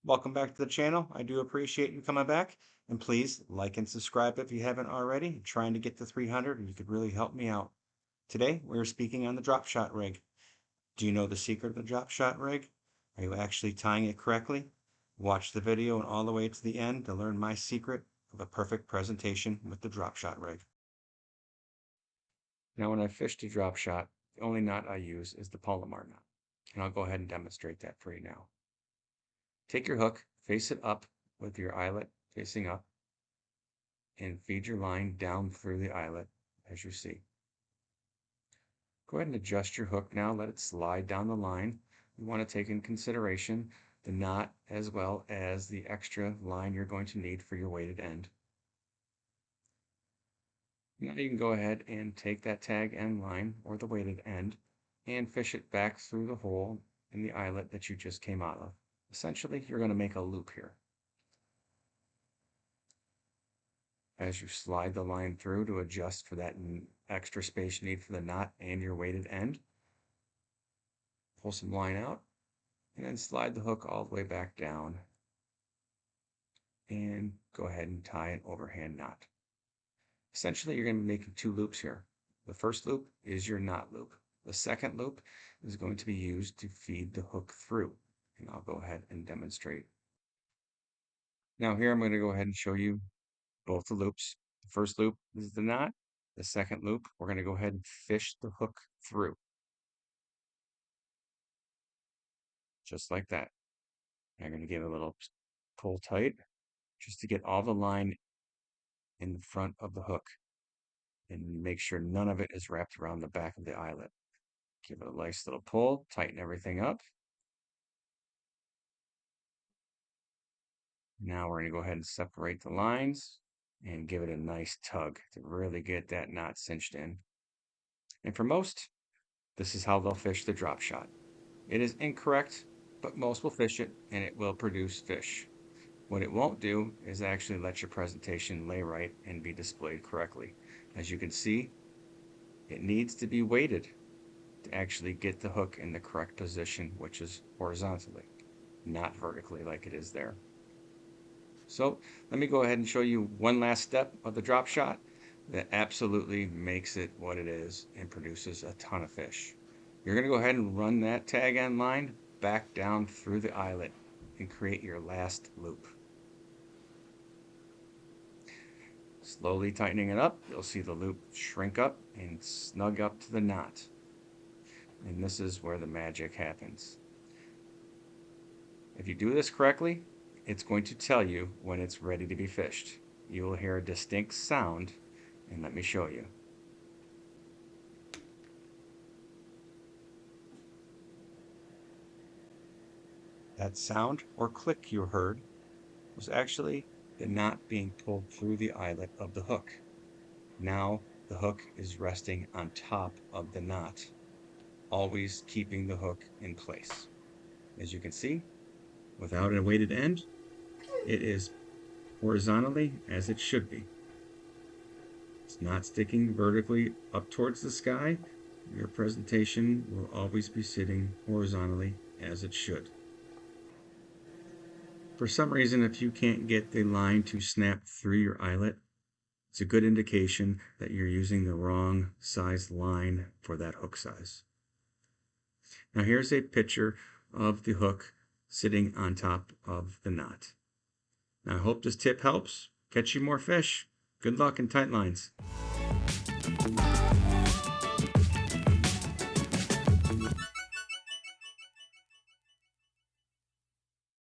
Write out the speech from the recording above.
Welcome back to the channel. I do appreciate you coming back. And please like and subscribe if you haven't already. I'm trying to get to 300 and you could really help me out. Today, we're speaking on the Dropshot Rig. Do you know the secret of the Dropshot Rig? Are you actually tying it correctly? Watch the video and all the way to the end to learn my secret of a perfect presentation with the Dropshot Rig. Now, when I fish the Dropshot, the only knot I use is the Palomar knot. And I'll go ahead and demonstrate that for you now. Take your hook, face it up with your eyelet facing up, and feed your line down through the eyelet as you see. Go ahead and adjust your hook now, let it slide down the line. You want to take in consideration the knot as well as the extra line you're going to need for your weighted end. Now you can go ahead and take that tag end line or the weighted end and fish it back through the hole in the eyelet that you just came out of. Essentially, you're going to make a loop here. As you slide the line through to adjust for that extra space you need for the knot and your weighted end, pull some line out, and then slide the hook all the way back down and go ahead and tie an overhand knot. Essentially, you're going to be making two loops here. The first loop is your knot loop. The second loop is going to be used to feed the hook through, and I'll go ahead and demonstrate. Now here I'm going to go ahead and show you both the loops. The first loop is the knot. The second loop, we're going to go ahead and fish the hook through. Just like that. I'm going to give it a little pull tight just to get all the line in the front of the hook and make sure none of it is wrapped around the back of the eyelet. Give it a nice little pull, tighten everything up. Now we're going to go ahead and separate the lines and give it a nice tug to really get that knot cinched in. And for most, this is how they'll fish the drop shot. It is incorrect, but most will fish it and it will produce fish. What it won't do is actually let your presentation lay right and be displayed correctly. As you can see, it needs to be weighted to actually get the hook in the correct position, which is horizontally, not vertically like it is there. So let me go ahead and show you one last step of the drop shot that absolutely makes it what it is and produces a ton of fish. You're going to go ahead and run that tag end line back down through the eyelet and create your last loop. Slowly tightening it up, you'll see the loop shrink up and snug up to the knot. And this is where the magic happens. If you do this correctly, it's going to tell you when it's ready to be fished. You will hear a distinct sound, and let me show you. That sound or click you heard was actually the knot being pulled through the eyelet of the hook. Now the hook is resting on top of the knot, always keeping the hook in place. As you can see, without a weighted end, it is horizontally as it should be. It's not sticking vertically up towards the sky. Your presentation will always be sitting horizontally as it should. For some reason, if you can't get the line to snap through your eyelet, it's a good indication that you're using the wrong size line for that hook size. Now here's a picture of the hook sitting on top of the knot. Now I hope this tip helps. Catch you more fish. Good luck and tight lines.